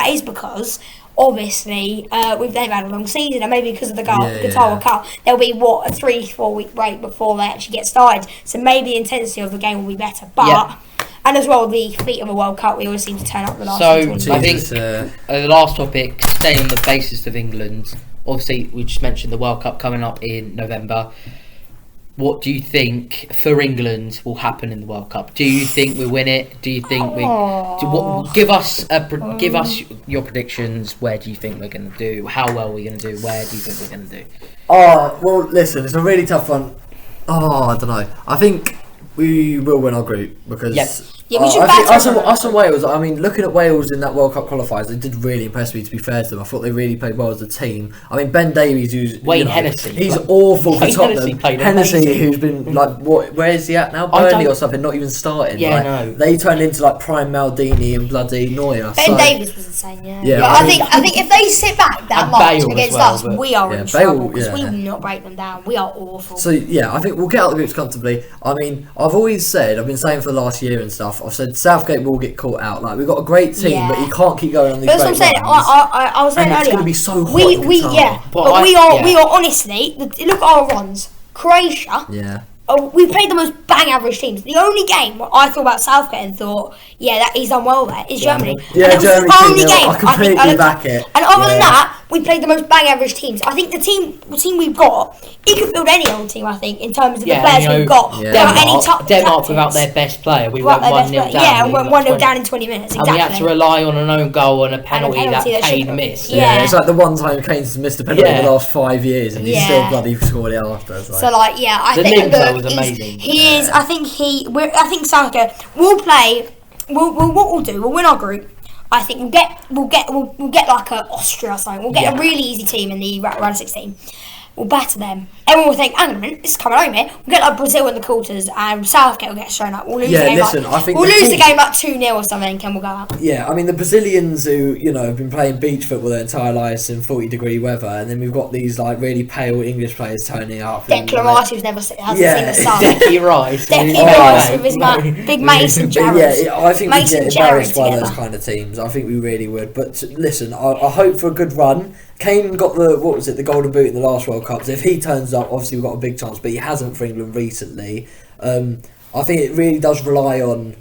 is because. Obviously, they've had a long season, and maybe because of the Qatar World Cup, there'll be a 3-4 week break before they actually get started. So maybe the intensity of the game will be better. But and as well, the feat of a World Cup, we always seem to turn up the last. So I think the last topic, staying on the basis of England. Obviously, we just mentioned the World Cup coming up in November. What do you think for England will happen in the World Cup? Do you think we win it? Do you think give us your predictions? Where do you think we're going to do? How well are we going to do? Where do you think we're going to do? Oh, well, listen, it's a really tough one. Oh, I don't know. I think we will win our group because we should us and Wales. I mean, looking at Wales in that World Cup qualifiers, they did really impress me. To be fair to them, I thought they really played well as a team. I mean, Ben Davies, who's Hennessy, he's awful for Tottenham. Hennessy, who's been where is he at now? Burnley or something? Not even starting. They turned into prime Maldini and bloody Neuer. Ben Davies was insane. I think if they sit back that much against us, we are in trouble because we will not break them down. We are awful. So I think we'll get out of the groups comfortably. I mean, I've been saying for the last year and stuff. I've said Southgate will get caught out. We've got a great team, but he can't keep going on these. But that's what I'm saying. I was saying earlier. It's going to be so hot. We are honestly. Look at our runs. Croatia. Yeah. We played the most bang average teams. The only game I thought about Southgate and thought, he's done well there, is Germany. Yeah, and it was Germany. the only game I completely back it. And other than that, we played the most bang average teams. I think the team we've got, it could build any old team, I think, in terms of the players we've got. Denmark without their best player, we went 1-0 down. Yeah, and went 1-0 down in 20 minutes, exactly. And we had to rely on an own goal and a penalty that Kane missed. Yeah, it's like the one time Kane's missed a penalty in the last 5 years, and he still bloody scored it after. So, I think was amazing. He is, I think Southgate will play, what we'll do, we'll win our group. I think we'll get like a Austria or something. We'll get a really easy team in the round of 16. We'll batter them. Everyone will think, hang on a minute, this is coming home here. We'll get like Brazil in the quarters, and Southgate will get shown up. We'll lose the game. I think we'll lose the game like 2-0 or something, and we'll go out. Yeah, I mean the Brazilians who have been playing beach football their entire lives in 40-degree weather, and then we've got these like really pale English players turning up. Declan Rice, who's never hasn't seen the sun. Decky Rice with his big Mason Jarrett. Yeah, I think we get embarrassed by those kind of teams. I think we really would. But listen, I hope for a good run. Kane got the golden boot in the last World Cup. So if he turns up, obviously we've got a big chance, but he hasn't for England recently. I think it really does rely on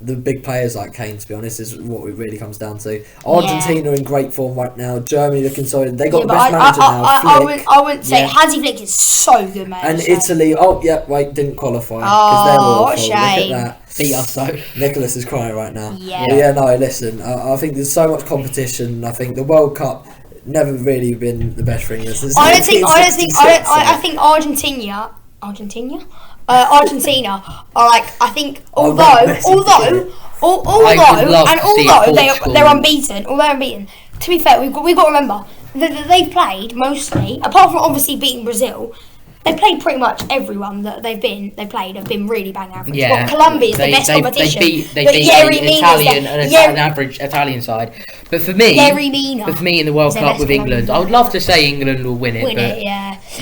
the big players like Kane, to be honest, is what it really comes down to. Argentina are in great form right now. Germany looking solid. They got the best manager now. I wouldn't say Hansi Flick is so good, man. And Italy, didn't qualify. What a shame. Look at that. Beat us so. Nicholas is crying right now. Yeah. No, listen. I think there's so much competition. I think the World Cup never really been the best for England. I think Argentina are like, I think although they're unbeaten, to be fair, we've got to remember that they've played mostly, apart from obviously beating Brazil. They've played pretty much everyone that they've played have been really bang average. Yeah, well, Colombia's the best competition. They beat an average Italian side. But for me, in the World Cup with England, I would love to say England will win it.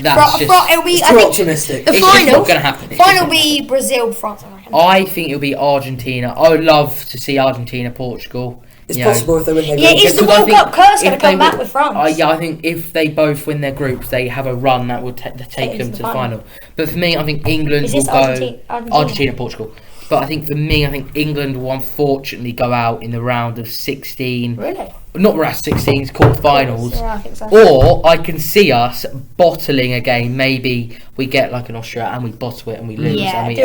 That's it'll be, too optimistic. The final, it's not going to happen. Final will be Brazil, France, I reckon. I think it'll be Argentina. I would love to see Argentina, Portugal. It's possible if they win their group. Yeah, is the World Cup curse going to come back with France? I think if they both win their groups, they have a run that will take them to the final. But for me, I think England will go... Argentina, Portugal. But I think for me, England will unfortunately go out in the round of 16. Really? Not round 16, quarterfinals. Yeah, I think so. Or I can see us bottling a game. Maybe we get like an Austria and we bottle it and we lose. Yeah, and we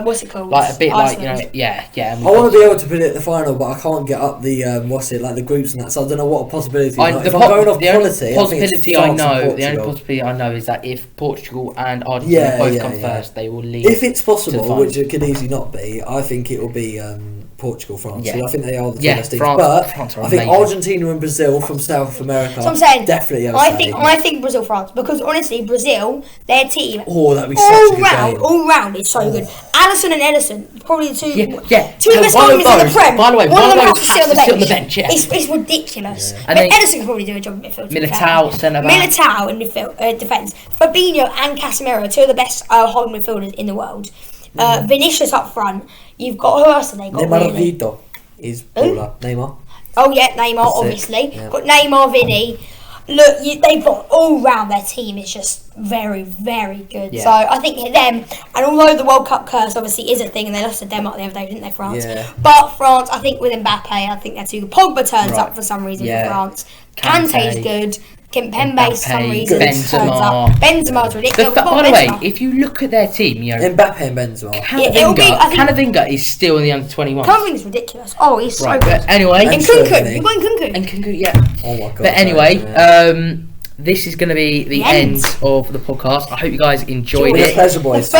what's it called? Like a bit Iceland. I want to be able to predict the final, but I can't get up the the groups and that. So I don't know what a possibility. If I'm going off quality, the only possibility I know is that if Portugal and Argentina both come first, they will lead. If it's possible, which it could easily not be, I think it will be Portugal, France. Yeah. I think they are the two best teams. But France I think Argentina and Brazil from South America. So I'm saying definitely. I think Brazil, France, because honestly, Brazil, their team, that'd be such a good game. All round is so good. Alisson and Ederson, probably the two. Two of the best goalies in the Prem. By the way, one of them has to sit on the bench. Yeah. It's ridiculous. Yeah. But Ederson can probably do a job in midfield. Militao centre back. Militao in midfield defence. Fabinho and Casemiro, two of the best holding midfielders in the world. Vinicius up front. You've got, who else have they got? Neymar is baller. Neymar. Oh yeah, Neymar obviously. Yeah. Got Neymar, Vinny. Look, they've got all round their team is just very, very good. Yeah. So I think them, and although the World Cup curse obviously is a thing, and they lost to Denmark the other day, didn't they, France? Yeah. But France, I think with Mbappe, I think they're too good. Pogba turns up for some reason for France. Kante's good. Kimpembe for some reason turns up. Benzema's ridiculous. By the way, if you look at their team, Mbappe and Benzema. Camavinga is still in the under-21. Camavinga's ridiculous. Oh, he's so good. But anyway, and Kunku. You're going Kunku. And Kunku, yeah. Oh my god. But anyway, this is going to be the end of the podcast. I hope you guys enjoyed it. Pleasure, boys. The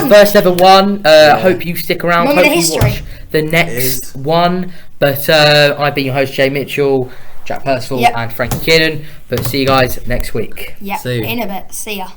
first ever one. I hope you stick around. Moment hope of you watch the next one. But I've been your host, Jay Mitchell, Jack Percival and Frankie Kiernan. But see you guys next week. Yeah, in a bit. See ya.